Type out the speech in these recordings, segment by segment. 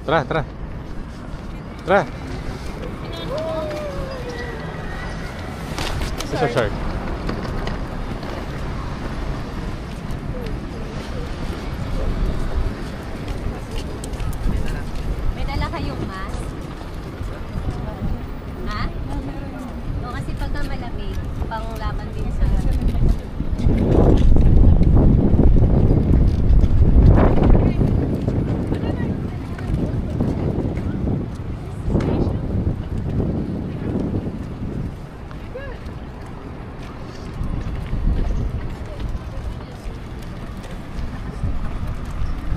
Tara, tara. Tara. Isa shark. May dala kayong mask? Ha? O kasi pagka malamig, pang laban din sa...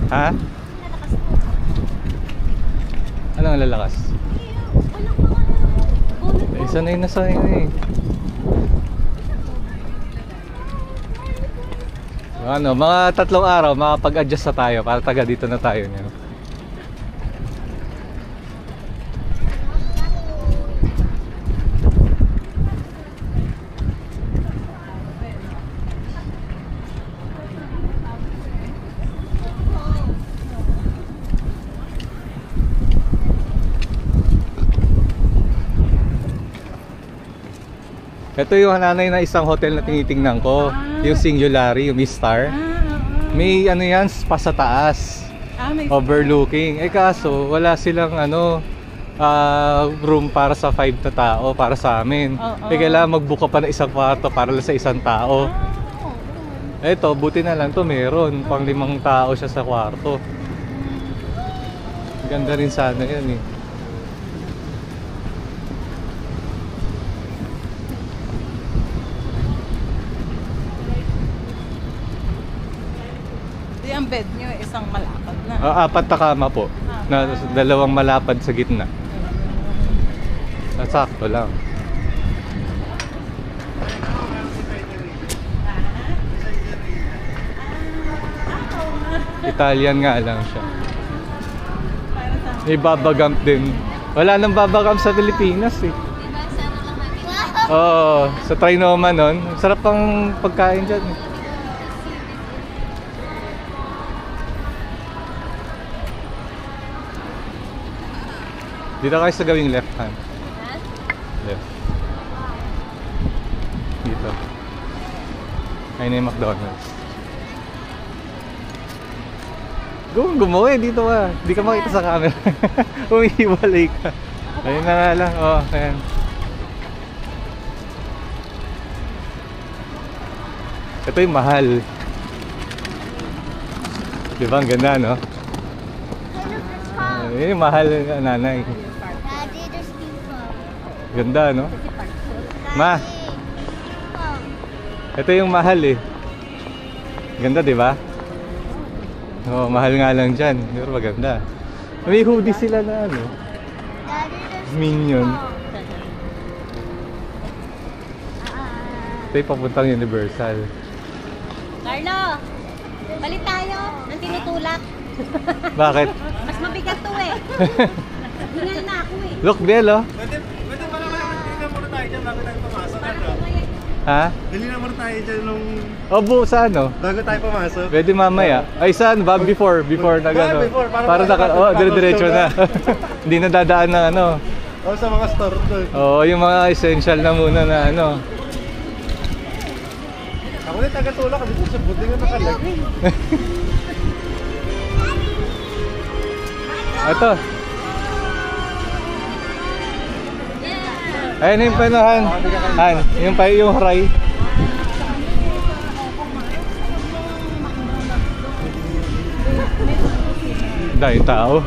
Ha? Anong lalakas? Sanay na sanay na eh. Ano, mga 3 araw makapag-adjust na tayo para taga dito na tayo niyo. Ito yung nanay na isang hotel na tinitingnan ko, yung Singularity, yung Star. May ano yan, pa sa taas, overlooking. Eh kaso, wala silang ano, room para sa 5 na tao, para sa amin. Eh kailangan magbuka pa na isang kwarto para lang sa isang tao. Eto, buti na lang to meron, pang 5 tao siya sa kwarto. Ganda rin sana yan eh. Ang bed nyo, isang malapad na. 4 na kama po, na 2 malapad sa gitna. Sakto lang. Italian nga lang siya. May babagam din. Wala nang babagam sa Pilipinas eh. Oo, sa Trinoma nun. Sarap ang pagkain dyan eh. Dito kayo sa gawing left hand. Left. Dito. Ayun na yung McDonald's. Gumawa eh, dito ka. Hindi ka makita sa camera. Umihiwalay ka. Ayun na nga lang. Oh, ayan. Ito yung mahal. Diba ang ganda, no? Ayun yung mahal na nanay. Ganda, no? Ma, ito yung mahal eh. Ganda, di ba? Oh, mahal nga lang dyan. Pero maganda. May hoodie sila na ano, Minion. Ito yung papuntang Universal. Carlo! Balik tayo ng tinutulak. Bakit? Mas mabigat to eh. Hingal na ako eh. Look, Biel, oh. Pwede pala kaya dali na muna tayo dyan bago tayo pumasok. Ha? Dali na muna tayo dyan nung... Obo, sa ano? Bago tayo pumasok. Pwede mamaya. Ay, saan? Ba? Before na gano'n. Before, para naka... Oh, dire-diretso na. Hindi na dadaan ng ano. O sa mga store doon. Oo, yung mga essential na muna na ano. Ako na taga-tulak kasi sa buti nga nakalagay. Ito. Ayun yung panahan. Han, yung hray. Dahil tao.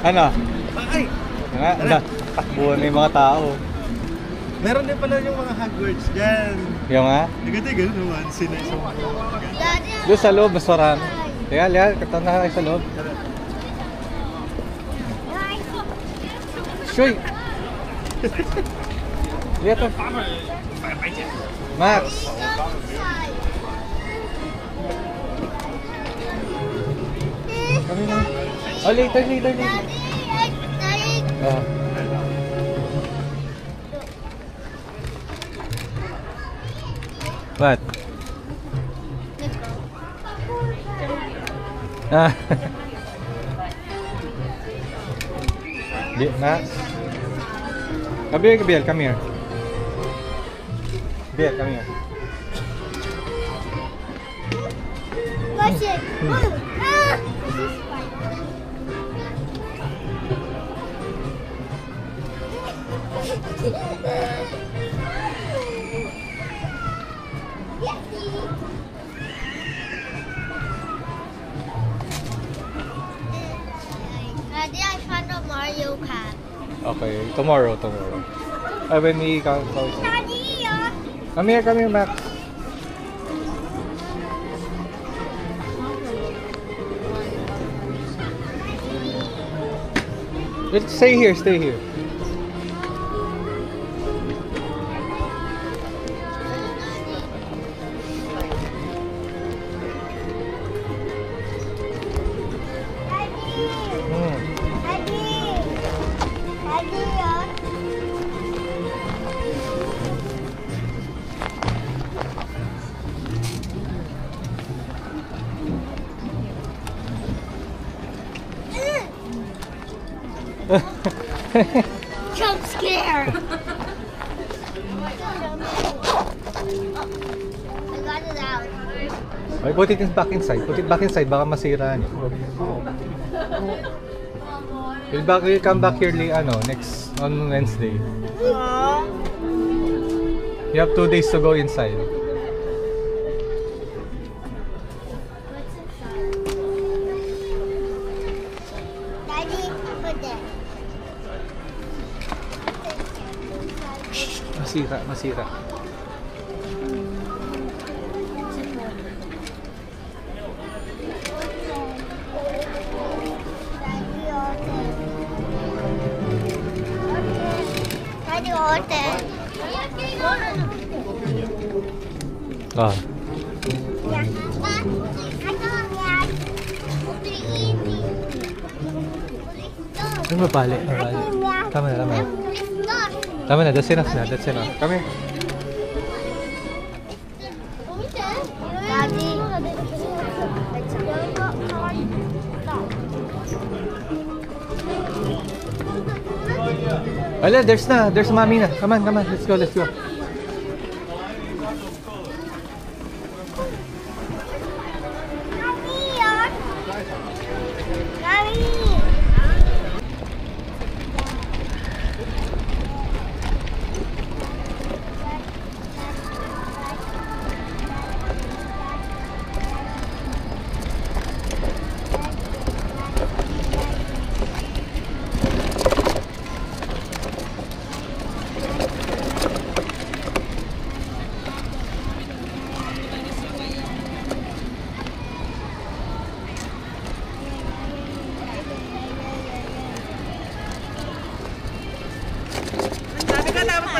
Ano? Ay! Takbuhan na yung mga tao. Meron din pala yung mga Hogwarts dyan. Yung nga? Tiga-tiga naman, sinay sa mga. Doon sa loob, mas marami. Lihat, kata na kayo sa loob. Shoy! Dito. Max. Kami na. Oh, later. Oh. What? Ah. Max. Biel, come here. Biel, come here. Watch it. Ah! Daddy, I found a Mario Kart. Okay, tomorrow. When we come. Daddy, Come here, Max. Let's stay here. Jump scare! I got it out. Okay, put it back inside. Baka masira niyo. We'll come back here next on Wednesday. You have 2 days to go inside. Daddy, put that. Masira. Daddy, hold it. Ah. Mabali. Tama na, that's enough. Come here. Daddy. Ala, there's mommy na. Come on, let's go.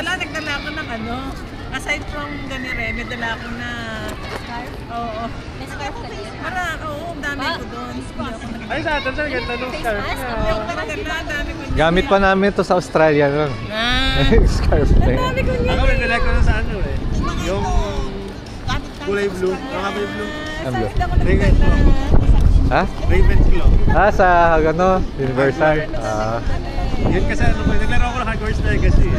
Nagdala ako ng aside from ganire, may dala ako na scarf. Oo. May scarf ka din? Ang dami ko doon. Ay, sa atin, sir, ganda nung scarf niya. Dami ko. Gamit pa namin to sa Australia nun. Scarf na yun. Dami ko niya. Ako, may dala ko na sa yung kulay blue. Yung kulay blue. Ang blue. Ravenclaw. Ha? Ravenclaw. Sa Universal. Yun kasi naglaro ako ng Hogwarts Legacy.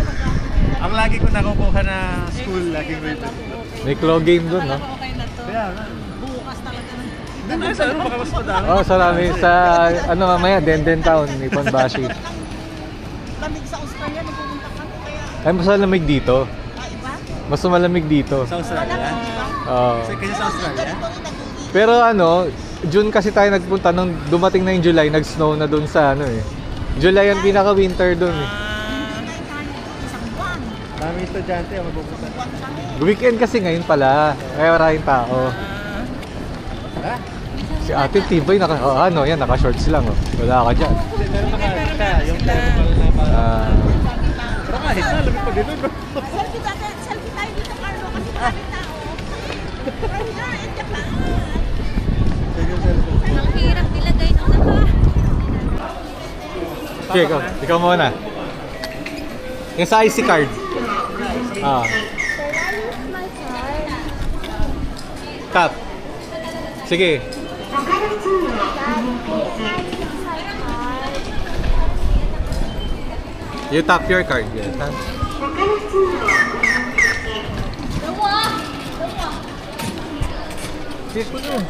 Ang lagi ko nakukuha na school, laging Ravenclaw. May claw game dun, no? Okay na to. Kaya nga. Bukas talaga. Doon sa baka mas madami. Sarami sa, mamaya, Denden Town, Nippon Bashi. Lamig sa Australia, nagpupunta kami. Kaya, Ay, mas malamig dito. iba? Mas malamig dito. Sa Australia? Oo. Kasi sa Australia? Pero June kasi tayo nagpunta, nung dumating na yung July, nag-snow na dun sa July ang pinaka-winter dun Isang buwan. Maraming estudyante ang magpupunta. Weekend kasi ngayon pala, kaya maraming tao. Ha? Si Ate Tibay, naka-shorts lang. Wala ka dyan. Pero siya, yung thermal na parang... Pero kahit Sige, ikaw muna. Yung sa IC card. Ah. Tap. Sige. You tap your card. Yeah, tap. Yes, po doon.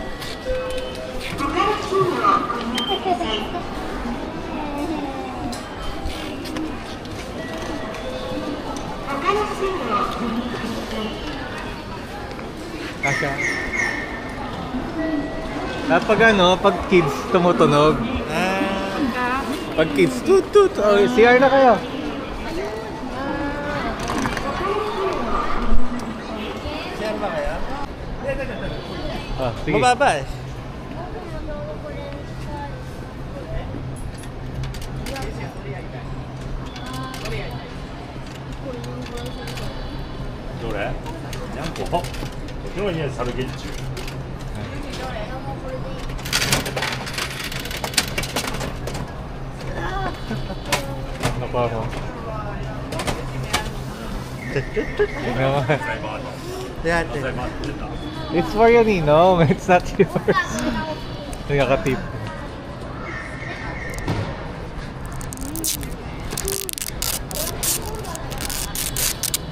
Kasha. Pag ano, pag kids tumutunog. Pag kids, tut. Oh, CR na kayo. CR ba kaya? Ah, sige. Mababa eh. Dore? にゃんこ。今日にはサルゲッチュ。 Ano pa ako? Yan. It's for your Ninong, it's not yours. Nagkakatip.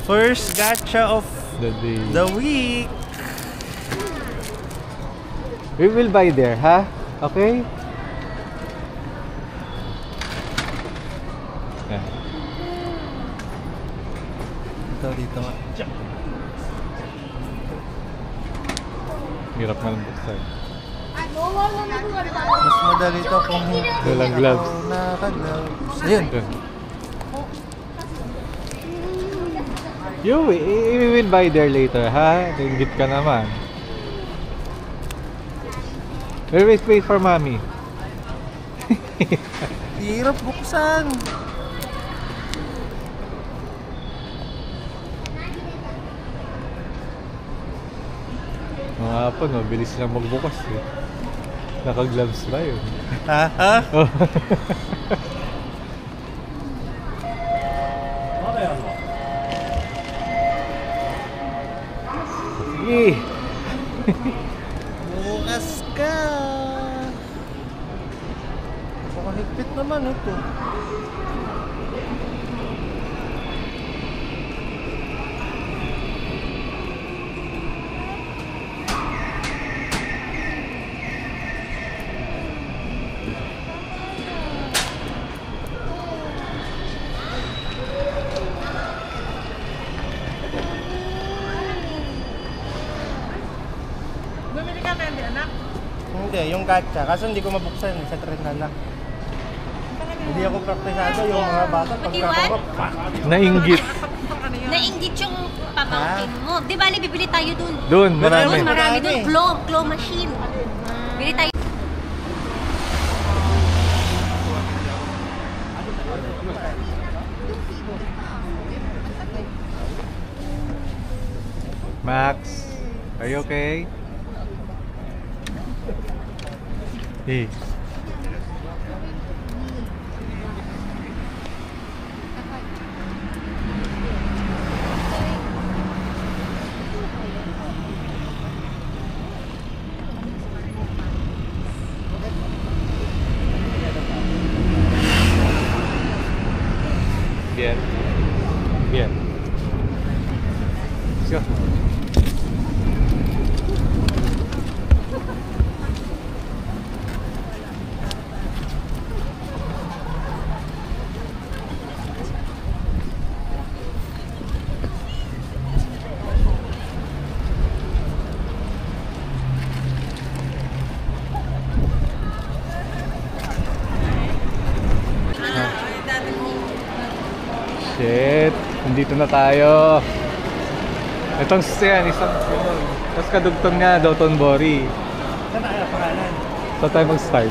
First gacha of The day. the week. We will buy there, ha? Okay? Yeah. Dito nga. Hirap nga lang buksan. Mas madali to kung Walang gloves. naka-gloves. Ayun. We will buy there later, ha? Nainggit ka naman. Wait for mommy. Hirap buksan. Mga po, no, bilis lang magbukas eh. Naka-gloves ba yun? Ha? Ha? Oh. Sige. Bukas ka. Pakahigpit naman ito. Bumili ka candy, anak? Hindi, yung gacha. Kaso hindi ko mabuksan sa tren na lang. Hindi ako praktisado yung mga bata pagkakaroon. Nainggit. Nainggit yung pamangkin mo. Di ba, bibili tayo dun? Doon, marami. Doon, marami dun. Marami. Claw machine. Bili tayo. Max, are you okay? Hey. Bien. Bien. Let's go. Shit, nandito na tayo. Itong yan, isang sunod. Tapos kadugtong nga, Doton Bori. Saan na kaya pangalan? So tayo mag-start.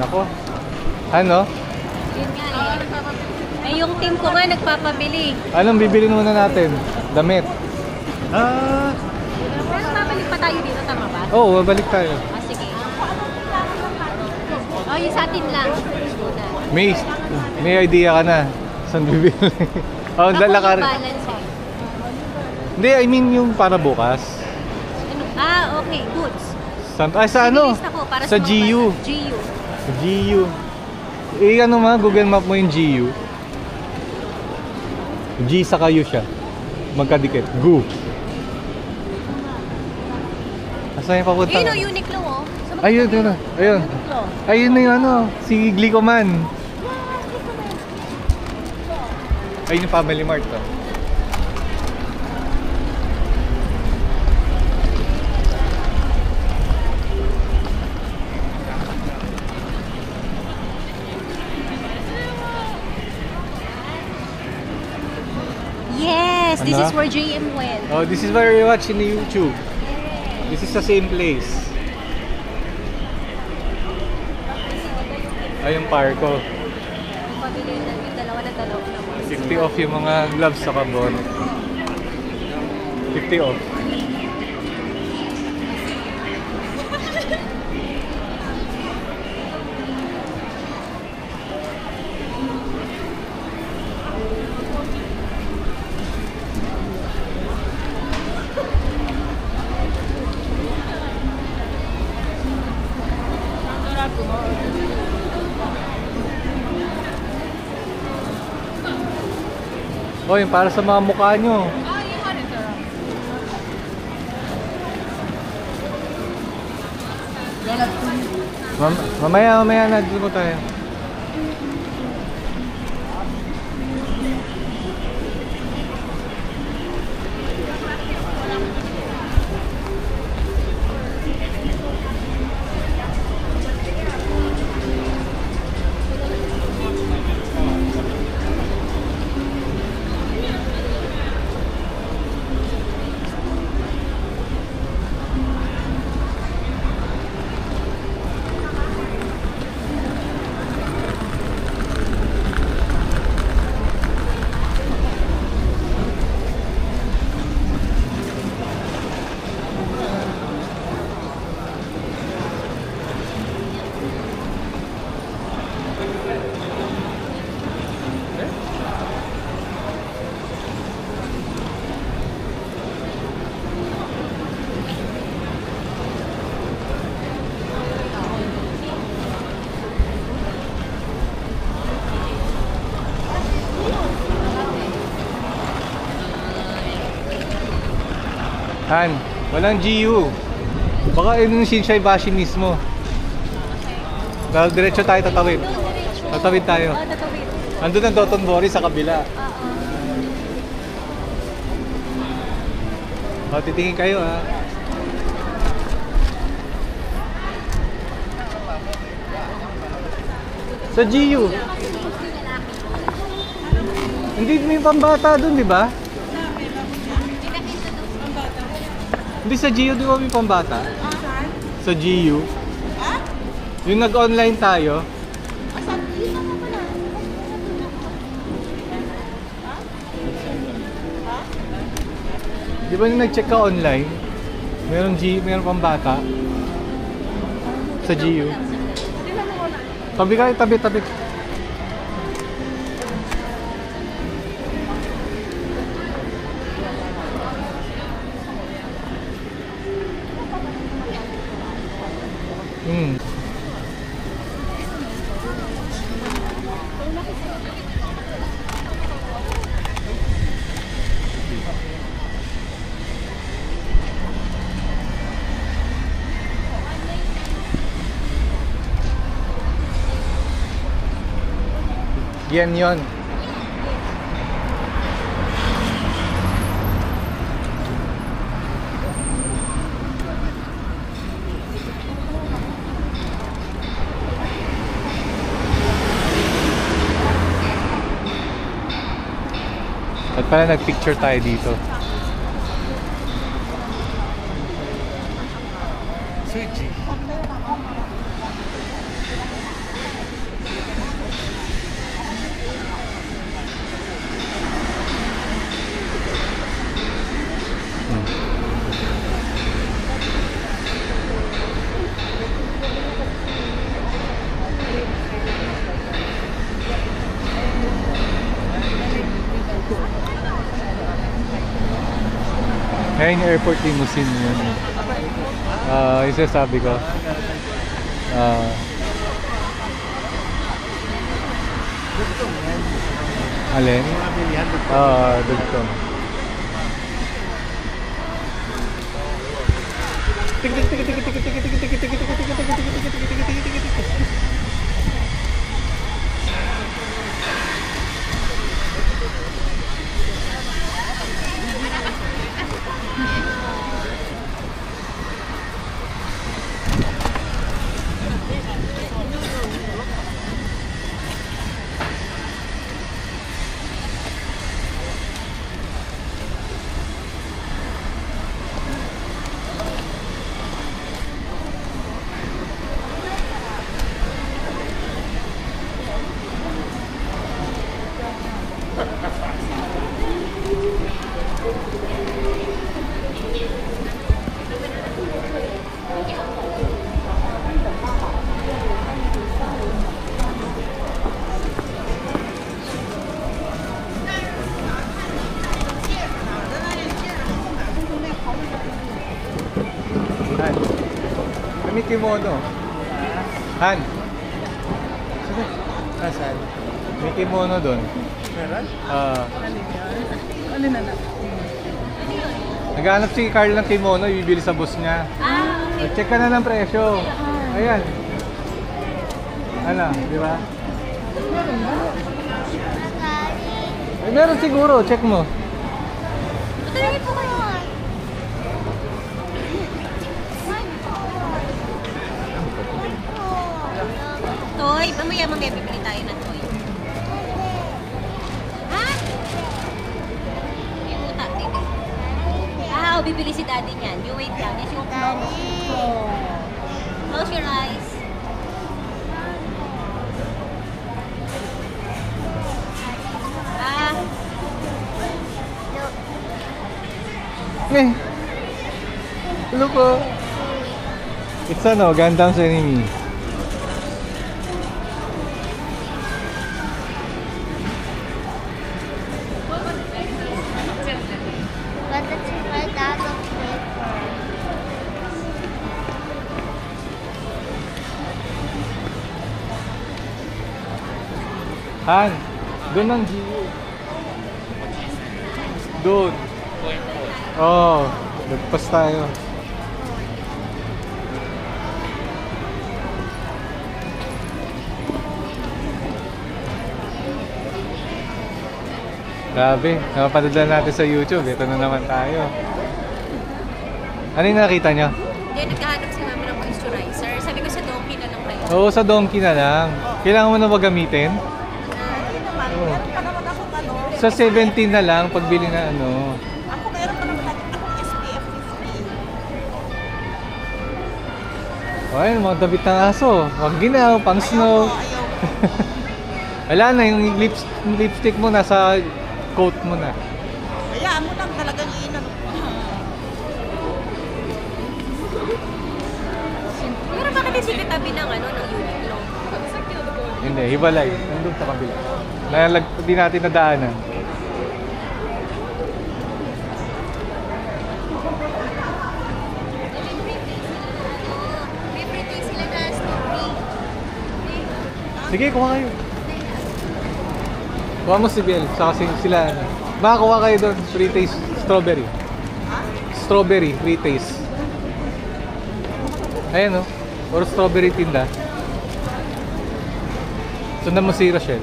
Nako. Ano? Yun nga eh. Eh, yung team ko nga nagpapabili. Anong bibili muna natin? Damit. Pero babalik pa tayo dito, tama ba? Oo, babalik tayo. Ah, sige. Oh, yung sa atin lang. May idea ka na. Saan bibili? Oh, Ako dala ka yung rin. balance eh. Hindi, I mean yung para bukas. Okay, goods. Sa ano? Nililista ko para Sa mga GU. bata. GU. GU. Ano Google Map mo yung GU. G sa kayo siya. Magkadikit. GU. Asan yung papunta? Ayun o, Uniqlo oh. Ayun, ayun. Ayun. Ayun na yung ano, si Glicoman. Ayun yung Family Mart to. Yes, this Ano? is where JM went. Oh, this is where you watch in the YouTube. This is the same place. Ay, yung Parco. Pabili na yung dalawa na 50 off yung mga gloves sa carbon. 50 off. Oh, yung para sa mga mukha nyo. Mamaya na dito tayo. Han, walang GU. Baka yun yung Shinsai Bashi mismo. Dahil diretso tayo tatawid. Tatawid tayo. Tatawid. Andun ang Dotonbori sa kabila. O, titingin kayo ha. Sa GU. Hindi may pambata dun, di ba? Hindi sa GU, di ba may pambata? Sa GU. Yung nag-online tayo. Di ba yung nag-check ka online? Meron pambata. Sa GU. Tabi kayo, tabi. Yan yon. At pala nagpicture tayo dito. Suji. Ayun yung airport limousine yun. Yung sinasabi ko. Alin? Dugtong. Han, may kimono. Han. Nasaan? May kimono doon. Meron? Ano na lang? Naghanap si Carl ng kimono, ibibili sa bus niya. Check ka na ng presyo. Ayan. Ano, di ba? Ay, meron siguro, check mo. Patulungin po kayo. Toy, mamaya bibili tayo ng toy. Ha? Yung utak, dito. Bibili si daddy niyan. You wait lang. Yes, yung close your eyes. Look po. It's ano, Gundam's enemy. But it's right out of paper. Han, doon ang Gio. Doon. Oh, nagpas tayo. Grabe, napapadala natin sa YouTube. Ito na naman tayo. Ano yung nakita nyo? Hindi, nagkahanap si mama ng moisturizer. Sabi ko sa Donkey na lang kayo. Oo, sa Donkey na lang. Kailangan mo na ba gamitin? Hindi naman. Meron pa naman akong ano. Sa 17 na lang, pagbili na ano. Ako meron pa naman akong SPF 50. Ayun, mga dabit ng aso. Wag ginaw, pang snow. Ayaw. Wala na, yung lipstick mo nasa coat mo na. Hayaan mo lang talagang iinan. Pero bakit hindi katabi ng ano, ng Uniqlo? Hindi, hiwalay. Nandun sa kabila. Di natin nadaanan. May free taste sila na strawberry. Sige, kuha kayo. Kuha mo si Biel, saka sila ano. Makakuha kayo doon, free taste strawberry. Strawberry, free taste. Ayan o, or strawberry tinda. Sundan mo si Rochelle.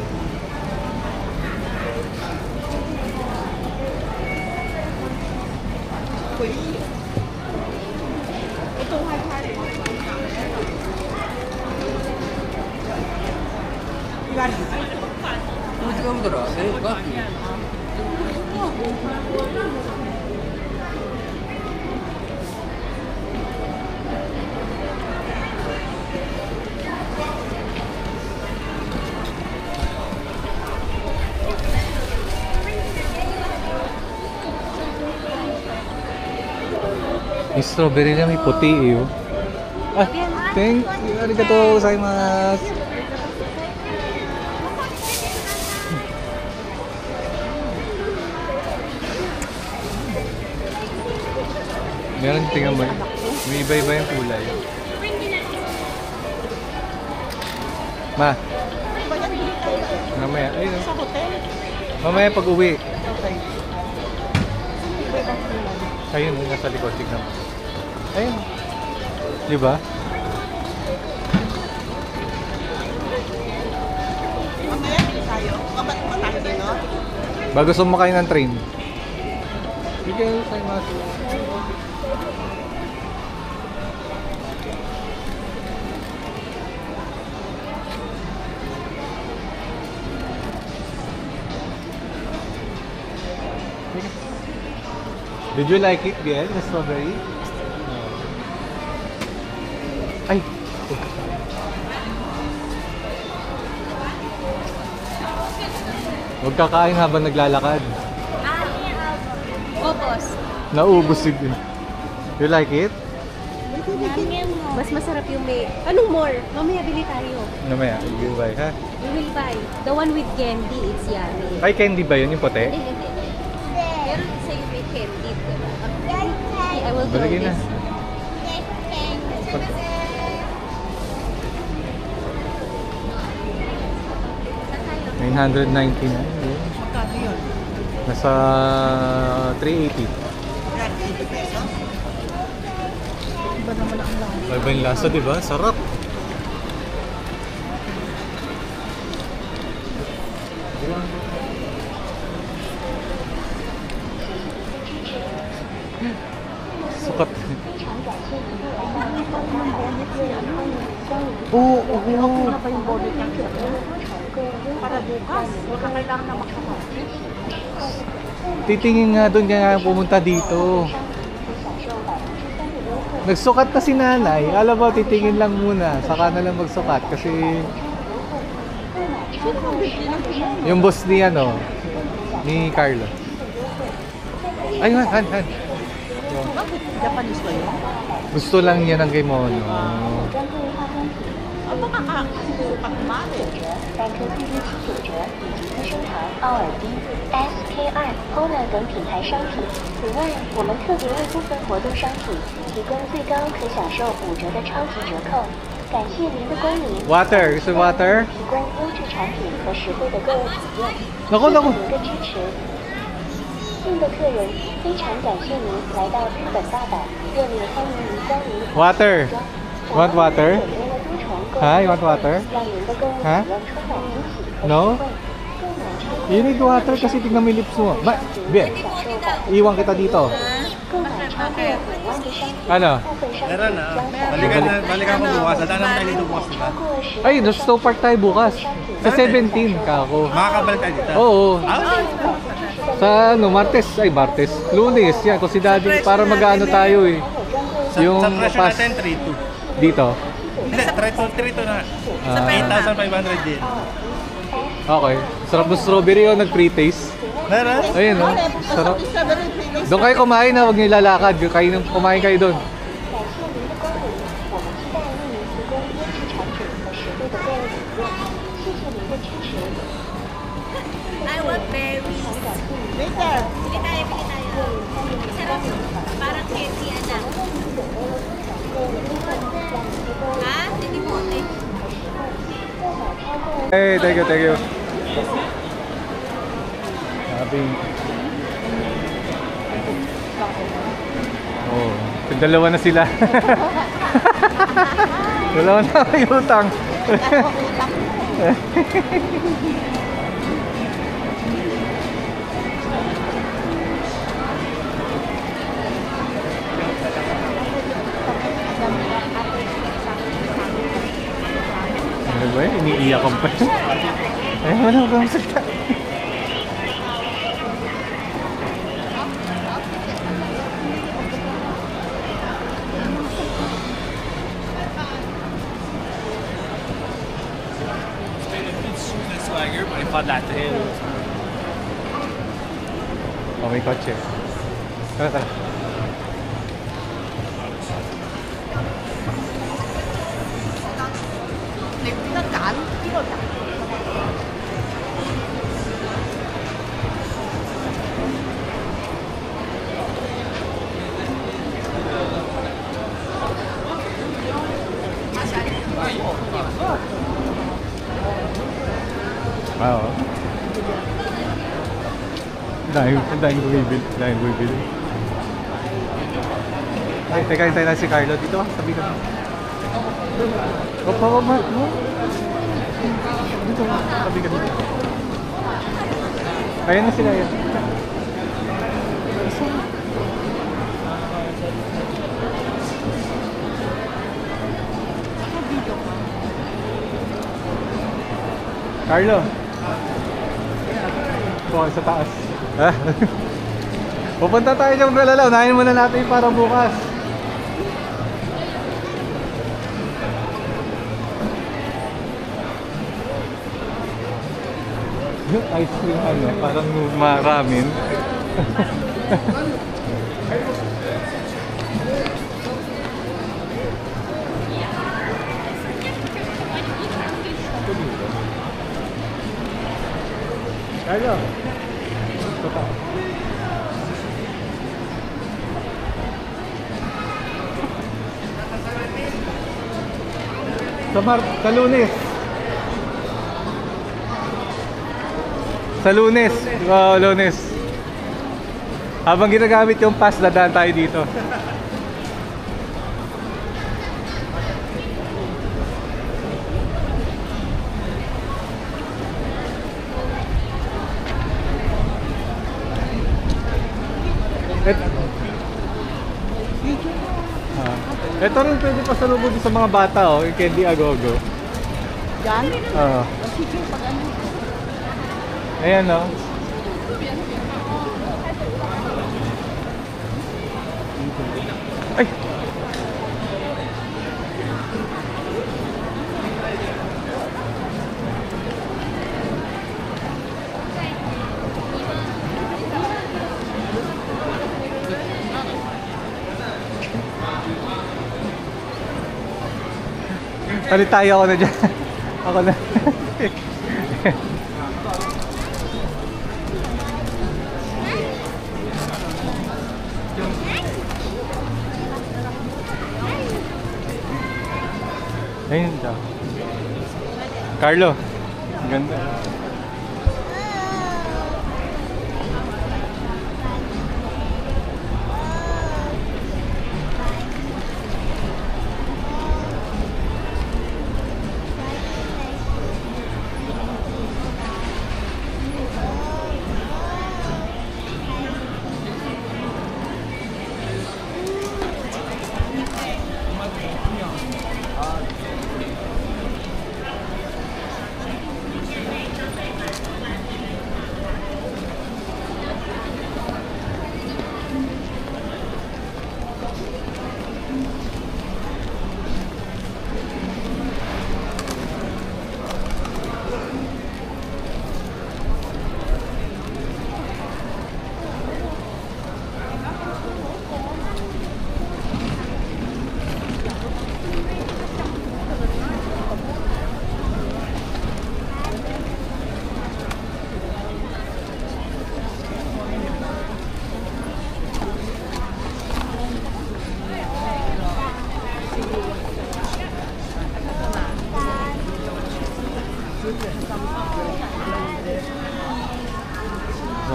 Yung strawberry na may puti eh. Oh. Ah, thank you. Arigatou gozaimasu. Meron, tingnan mo. May iba-iba yung kulay. Ma, Ba yan, bili tayo. mamaya. Ayun. Sa hotel. Mamaya pag uwi. Okay. Iba-ibang kulay. Ayun, nasa likod. Tignan mo. Ayun. Di ba? Mamaya, bili tayo. Ba't mo tayo din, no? Bago sumakay ng train. Bigay tayo mas. Did you like it, Biel? The strawberry? Ay! Huwag kakain habang naglalakad. Kokos. Naubos din. You like it? Mas masarap yung may... Anong more? Mamaya bili tayo. Namaya, you buy, ha? We will buy. The one with candy, it's yummy. Ay, candy ba yun? Yung puti? Hindi. Pero sa yung may candy. Diba? I will throw Balagay na. this. Saan tayo? 999. Magkano yun? Nasa 380. Yan, 80 pesos. Iba naman ang lang. Iba yung lasa, di ba? Sarap. Sukat. Oo, oo. Pa yung bonnet niya. Para bukas. Huwag ka kailangan na makakot. Titingin nga doon kaya pumunta dito. Nagsukat na si nanay. Alam mo, titingin lang muna. Saka na lang magsukat. Kasi yung boss ni ano, ni Carlo. Ay, han. Bakit Japanese ba yun? Gusto lang niya ng kimono. Ano makakasukat mali?奥尔滨 SK2 Honor 等品牌商品。此外，我们特别为部分活动商品提供最高可享受5折的超级折扣。感谢您的光临。 Water. Gusto water? 提供优质产品和实惠的购物体验。 Naku, 谢谢 naku. 您的支持。亲爱的客人，非常感谢您来到日本大阪，热烈欢迎您光临。 Water. Want water? 准备了多重购物 Hi, want water? 让您的购物体验充满惊喜和 No? 实惠。购买超过 You need water kasi tingnan mo yung lips mo. Bien. 享受到 Iwan kita dito. 购买超过5万的商品， Ano? 部分商品 Meron na. 将在 Balikan ko bukas. Wala naman tayo dito bukas, diba? 超过10 Ay, gusto park tayo bukas. Sa 17 kako. Makakabalik tayo dito. Oo. Ah, Sa ano, Martes. Ay, Martes. Lunes. Yan, kung si Daddy, para mag-ano tayo eh. Yung sa presyo pass natin, 3-2. dito. Hindi, 3-2 na. Ah, 8,500 din. okay. Sarap ng strawberry o nag-pre-taste. Meron? Ayun, no? Sarap. Doon kayo kumain na, huwag niyo ilalakad. Kumain kayo doon. 感谢您的光临，我们期待为您提供优质产品和实惠的购物体验。谢谢您的支持。 I want berries. Later. Bili tayo. Sarap yun. Parang candy, anak. Ha? Hindi mo. Hey, thank you. Sabi. Oh, dalawa na sila. Dalawa na may utang. Ano ba yun? Iniiyak ka pa. Ay, wala kang magsalita. Swagger, but I thought that to him. Oh, may kotse. Tara. Nagkaan? Kilo na. Oo. Dahil bumibili. Ay, teka, hintay na si Carlo. Dito, sabi ka. Opa, Mark, mo. Dito, sabi ka dito. Ayan na sila yan. Carlo. Ito sa taas. Pupunta tayo ng Galalaw. Unahin muna natin para bukas. Yung ice cream ano, parang maramin. Carlo. Ito pa. Sa Lunes. Sa Lunes. Wow, Lunes. Habang ginagamit yung pass, dadaan tayo dito. Ito rin pwede pasalubong sa mga bata, oh, yung candy agogo. Yan? Oo. Sige, pag ano. Ayan, oh. Ay! Palit tayo, ako na dyan. Ako na. Ayun daw. Carlo. Ganda.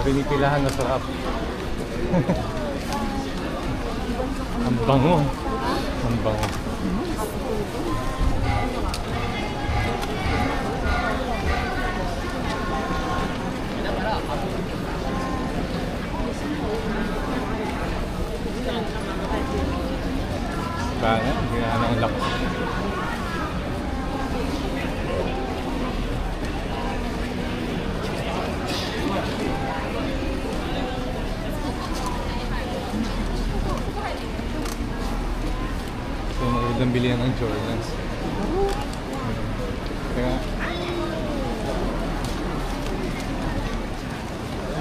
Pinipilahan na sarap. Ang bango. Ang bango. Kaya, hindi na ang lakas. Magandang bilihan ng Jordans. Kaya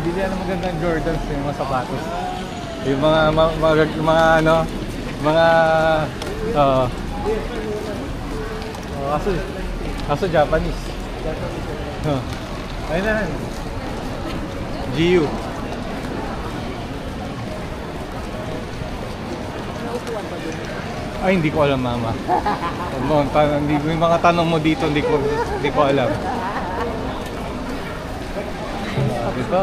bilihan ng magandang Jordans yung mga sapatos. Yung mga ano, mga kaso Japanese. Ayun na. GU. Ay, hindi ko alam, mama. Yung mga tanong mo dito, hindi ko alam. Ito.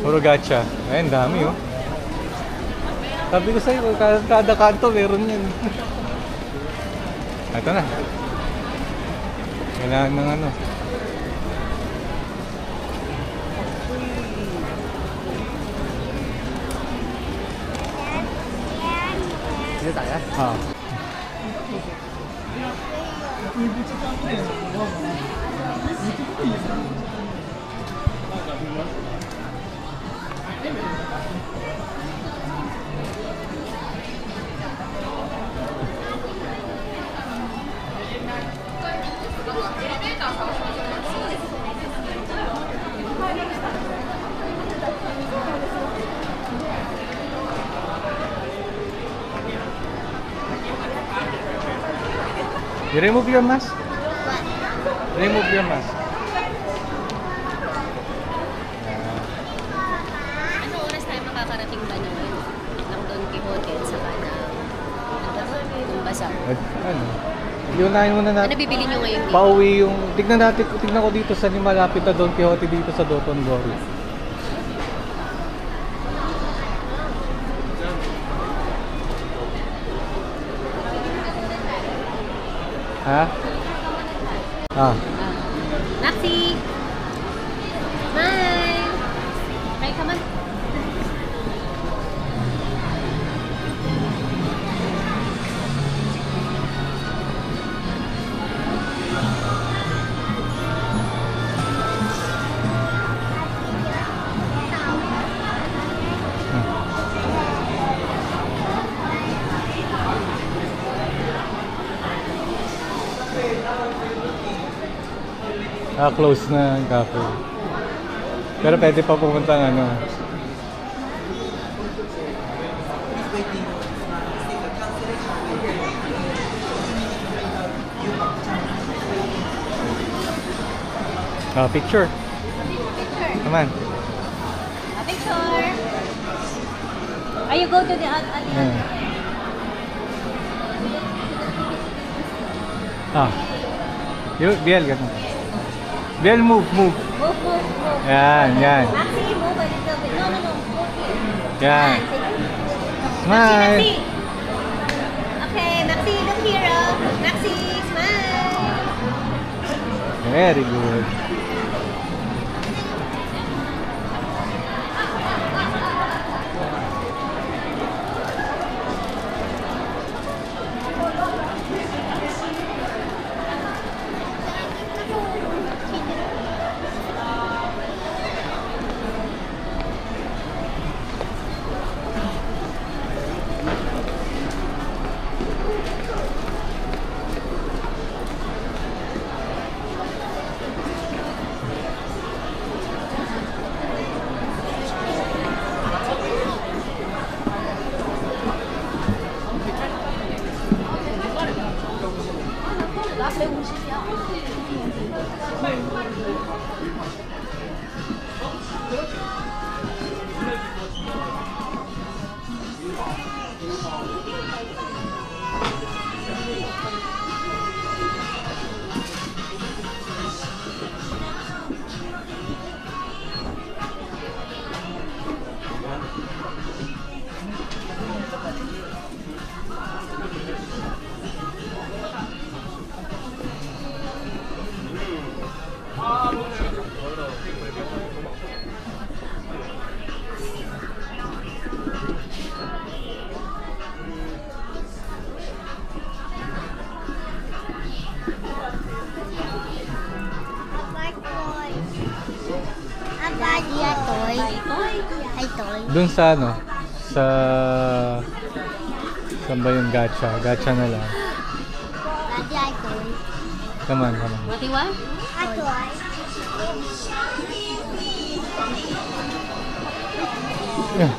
Puro gacha. Ayun, dami oh. Sabi ko sa'yo, kada kanto meron yan. Ito na. Kailangan ng ano. Dito tayo. Ah. You remove your mask? Remove your mask. Ano oras tayo makakarating ba naman? Ng Don Quixote at saka ng Bazaar? Ano? Iunahin muna Ano natin. bibili nyo ngayon dito? Pauwi yung... Tignan ko dito sa malapit na Don Quixote dito sa Dotonbori. Ha? Ah. Naxi! Smile! Okay, come on. Close na ang cafe. Pero pwede pa pumunta ng ano. Picture. Come on. A picture! Are you go to the other? Yeah. Ah. Biel, ganun. Biel, move. Move. Yan. Maxi, move a little bit. No. Move here. Yan. Maxi, Smile. Maxi. Okay, Maxi, look here. Maxi, smile. Very good. Doon sa ano? Saan ba yung gacha? Gacha na lang. Come on. What do you want? Yeah.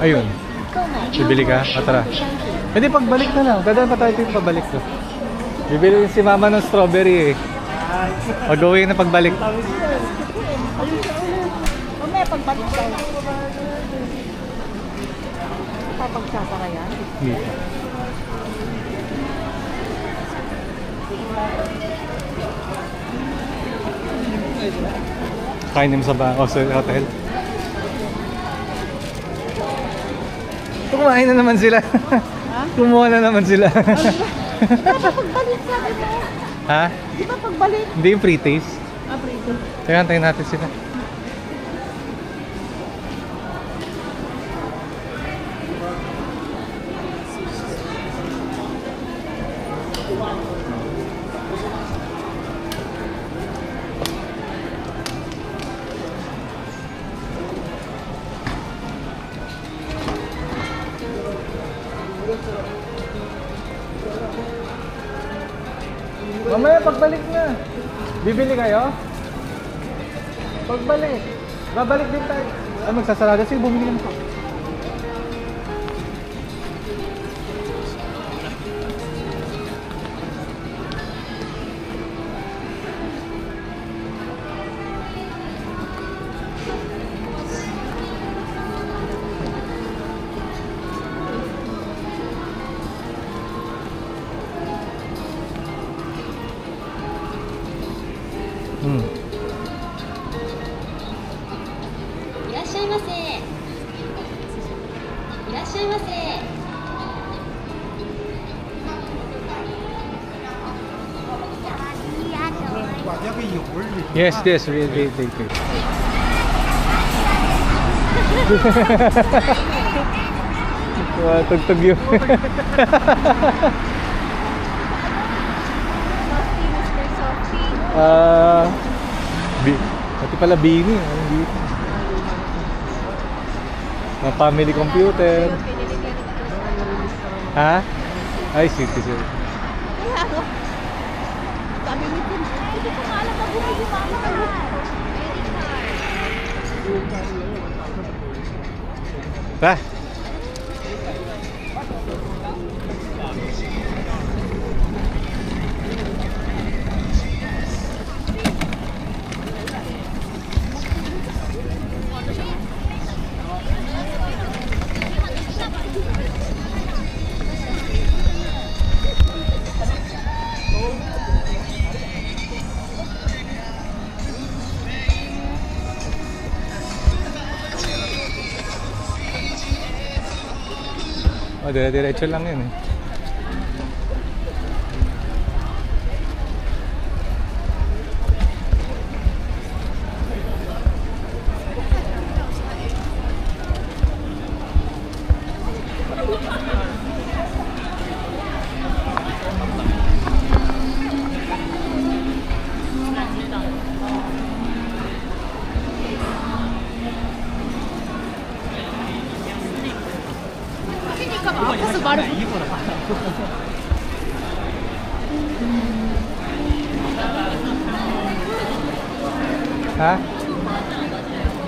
Ayun. Bibili ka? O tara. Hindi, pagbalik na lang. Dadaan pa tayo dito pabalik to. Bibili si mama ng strawberry eh. Pag-uwi na pagbalik. Mamaya pagbalik tayo. Papagsasaka yan? Hindi. Kainin mo sa hotel. Kumain na naman sila. Kumuha na naman sila. Di ba pagbalik sabi mo? Ha? Di ba pagbalik? Hindi yung free taste. Prito. Kaya antayin natin sila. Mamaya pagbalik na. Bibili kayo? Pagbalik. Babalik din tayo. Ay, magsasarada. Sige, bumili naman ko. Yes, yes, really. Tugtog yun. Pati pala Bini. Family computer. Ha? Ay, citizen. Sabi mo din, hindi ko maalam na bumili mama ka. Pa? Dire-diretso lang yun eh.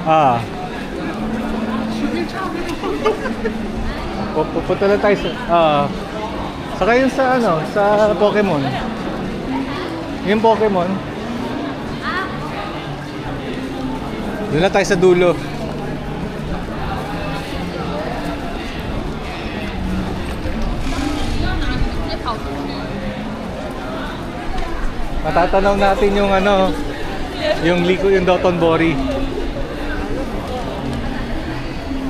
Ha? Pupunta na tayo sa saka yun sa sa Pokemon. Yung Pokemon. Doon na tayo sa dulo. Matatanaw natin yung ano, yung liko, yung Dotonbori.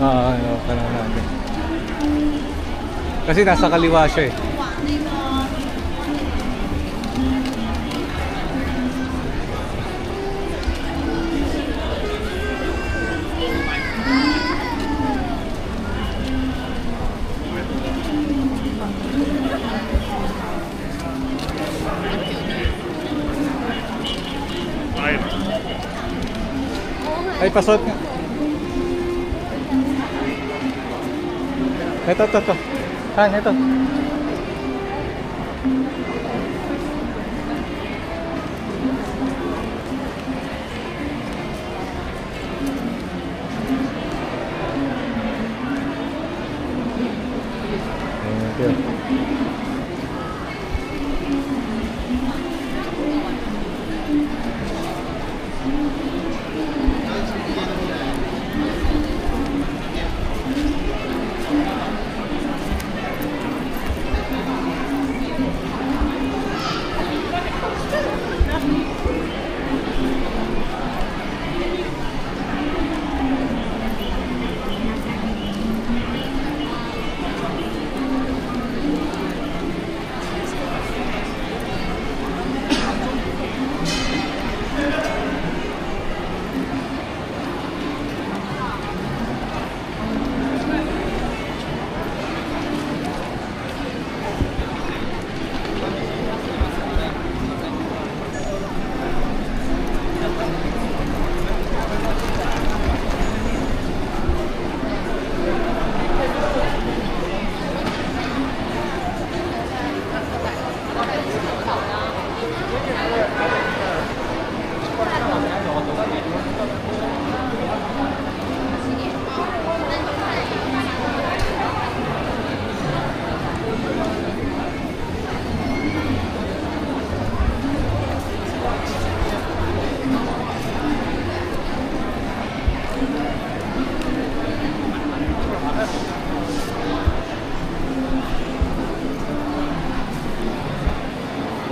Ano, tanaw natin. Kasi nasa kaliwa siya eh. Ay, pasot nga. Ito. Ito.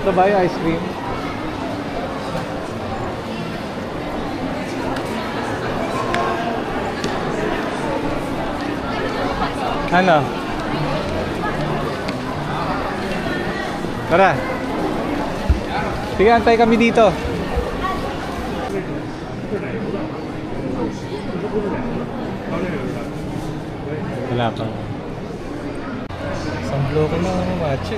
Ito ba yung ice cream? Ano? Tara. Sige, antay kami dito. Wala pa. Isang bloko na matcha.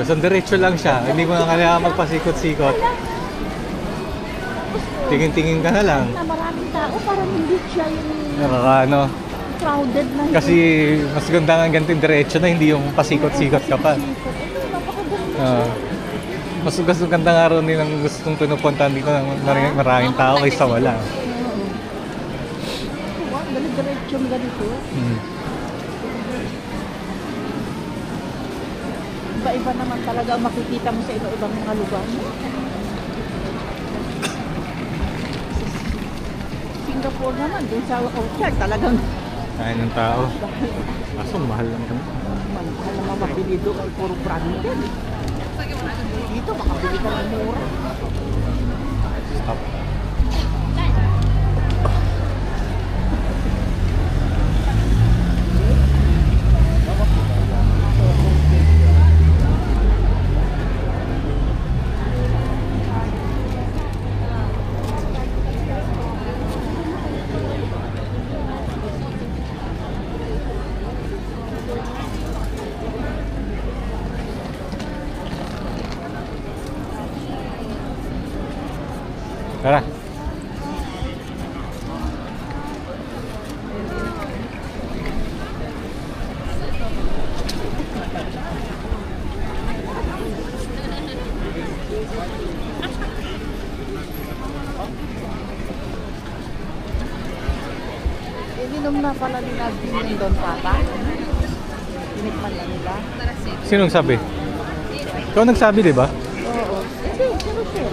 So diretso lang siya. Hindi mo na kailangan magpasikot-sikot. Tingin-tingin ka na lang. Na maraming tao, parang hindi siya yung Nakakaano. crowded na. Kasi mas ganda nga ganito diretso na hindi yung pasikot-sikot ka pa. Mas gusto ganda nga rin din ang gustong pinupuntahan dito ng maraming tao kaysa wala. Diretso ganito. Iba-iba naman talaga ang makikita mo sa iba-ibang mga lugar. Singapore naman, dun sa hotel talagang Kain ng tao. Kaso mahal lang kami. mahal naman mabili doon ay puro branded. Dito makabili ka ng mura. Stop. Tara. Ininom na pala nila din doon pata. Tinikman na nila. Sinong sabi? Ikaw nagsabi, di ba? Oo. Hindi, pero sir.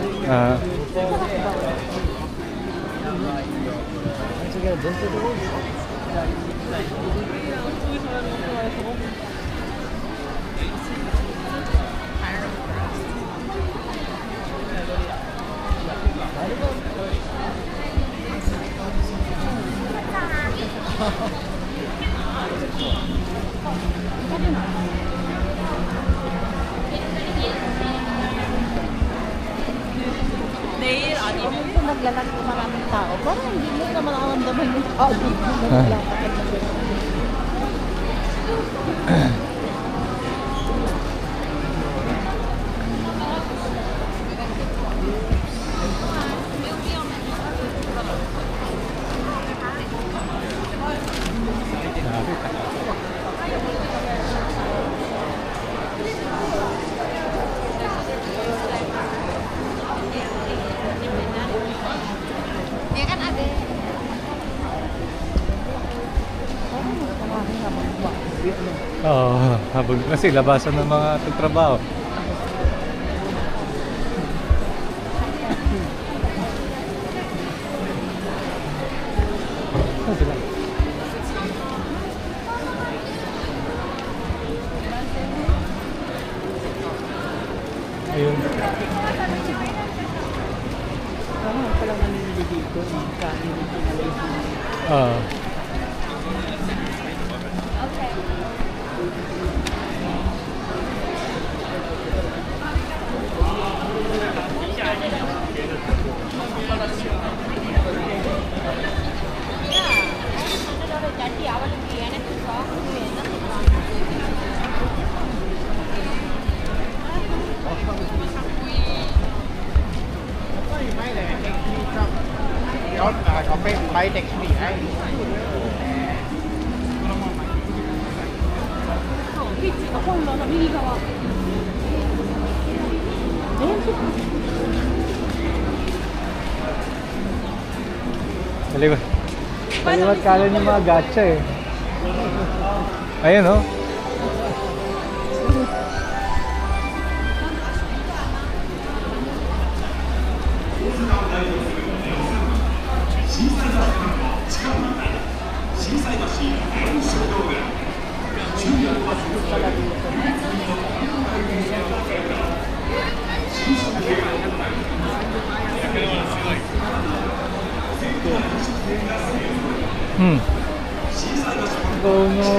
Kung naglalak ng maraming tao, parang hindi mo naman nakaramdaman yung tao dito. Naglalakad na gano'n. Oo, habang kasi labasan ng mga trabaho. Ayun. Parang palang nanili dito. Kain dito na lang. Maliwat. Maliwat kala yung mga gacha eh. Ayun oh. Oh no.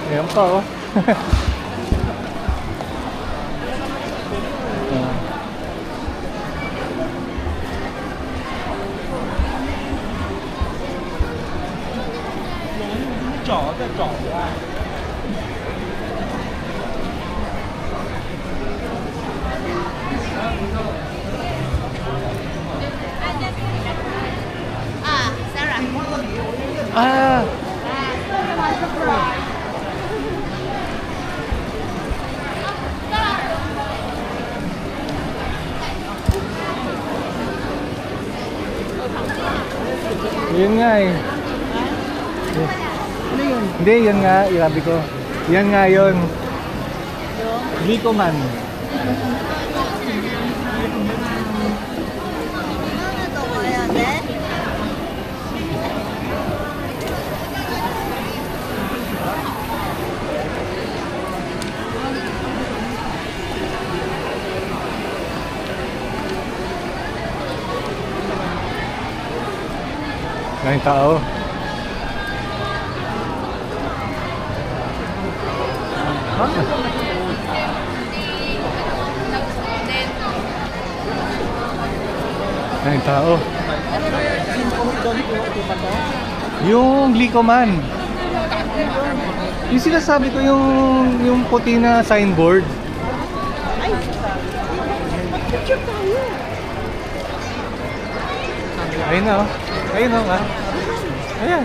Ayan pa oh. Sarah. Ah! Yun nga eh. Ano yun? Hindi, yun nga, sabi ko. Yan nga yun. Glicoman. Ngayong tao. Ngayong tao. Yung Glicoman. Yung sinasabi ko yung puti na signboard. Ayun na oh. Ayun na nga. Ayan.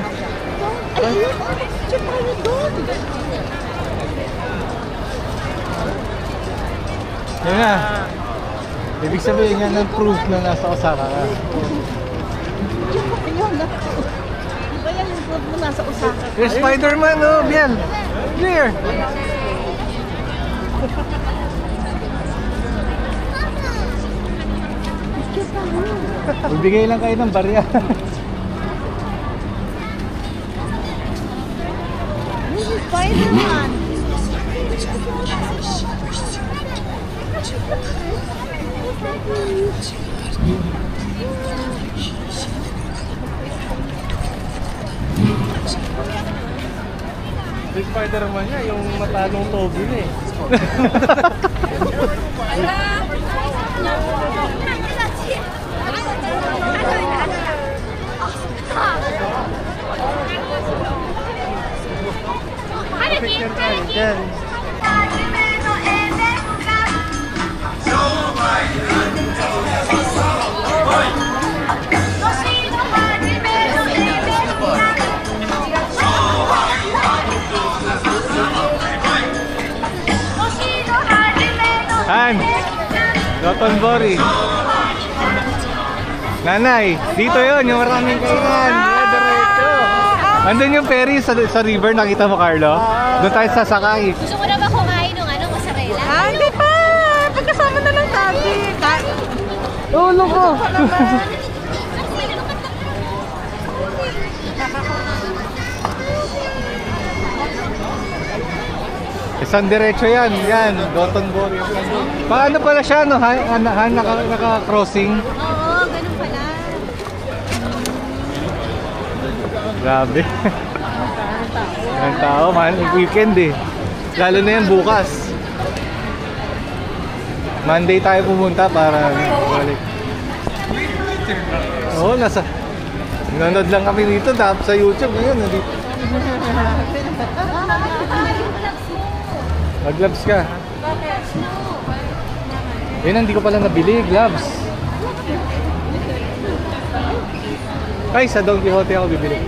Yan na. Ibig sabihin nga ng proof na nasa Osaka ka. Ayun, ba yan yung proof mo nasa Osaka? Yung Spider-Man oh, Biel. Clear. Magbigay lang kayo ng barya. This is Spider-Man. Yung Spider-Man niya, yung matalong Toby na eh. Picture tayo dyan. Han! Dotonbori. Nanay, dito yon yung maraming kainan. Diretso. Andun yung ferry sa river, nakita mo Carlo? Doon tayo sasakay. Gusto mo na ba kumain ng ano, mozzarella? Ah, hindi pa! Pagkasama na lang sabi. Oo, loko. Isang diretso yan, Dotonbori. Paano pala siya, no? Naka-crossing? Oo, ganun pala. Grabe. Ang tao, man, weekend eh. Lalo na yan bukas. Monday tayo pumunta para balik. Oo, nanonood lang kami dito tapos sa YouTube ngayon nandito. Mag-gloves ka. Yun, hindi ko pala nabili, gloves. Ay, sa Don Quixote ako bibili.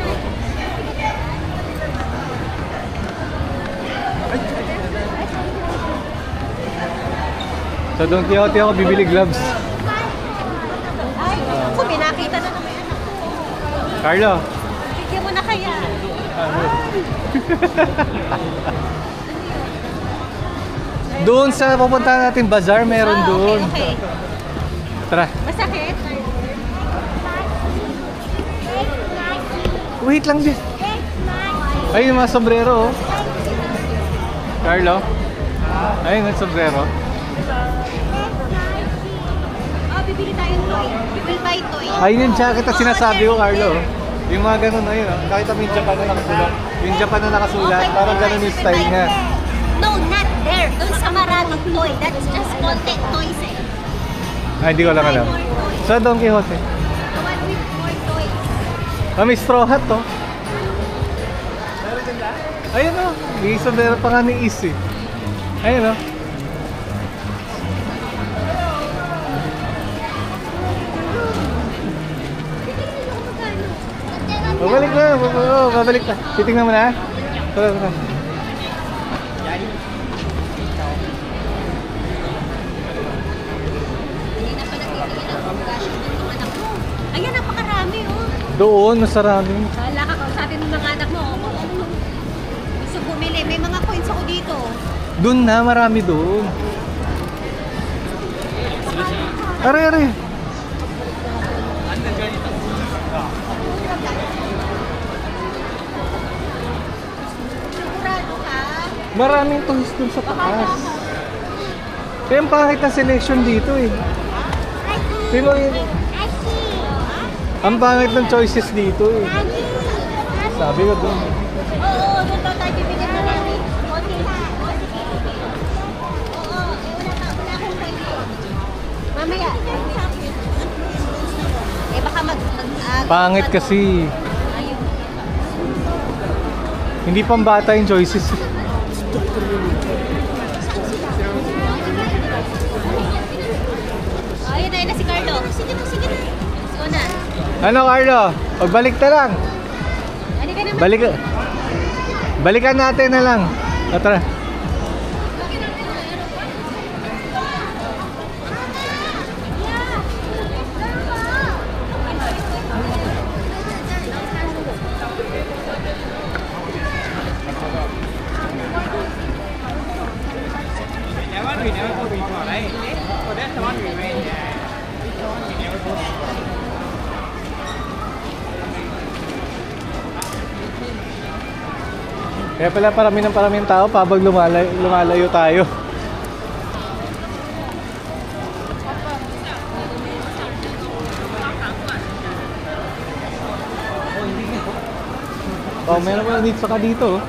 Sa Don Quixote ako bibili gloves. Ay, ako, pinakita na naman anak ko. Carlo. Bigyan mo na kaya. Doon sa pupunta natin bazaar, meron doon. Okay. Tara. Masakit? Wait lang din. Ay, yung mga sombrero, oh. Carlo. Ay, yung sombrero. Oh, bibili tayong toy. We will buy toy. Ayun yung jacket na sinasabi ko, Carlo. Yung mga ganun, ayun. Nakita mo yung Japan na nakasulat. Yung Japan na nakasulat, parang ganun yung style niya. No, not there. Doon sa maraming toy. That's just content toys eh. Ay, hindi ko lang alam. Sa Don Quixote. The one with more toys. Ah, may straw hat, to. Ayun, oh. May sombrero pa nga ni Is, eh. Ayun, oh. Babalik na, babalik na. Titingnan mo na. Tara, tara. Hindi na pala titingin ang pagkasya ng mga anak mo. Ayan, napakarami oh. Doon, masarami. Hala ka, kausapin mo mga anak mo. Gusto bumili. May mga coins ako dito. Doon na, marami doon. Are, are. Sigurado ka? Maraming toys doon sa taas. Kaya ang pangit na selection dito eh. Sino yun? Ang pangit ng choices dito eh. Sabi ko doon. Oo, doon daw tayo bibigyan na namin. Okay na. Oo, wala akong pwede. Mamaya. Eh baka Pangit kasi. Ayun. Hindi pambata yung choices. Ayun na si Carlo. Sige na, sige na. Sige na. Ano, Carlo? Pagbalik na lang. Halika naman. Balikan natin na lang. O, tara. Kaya pala parami ng tao pabag lumalayo tayo. Oh, meron pa dito saka dito.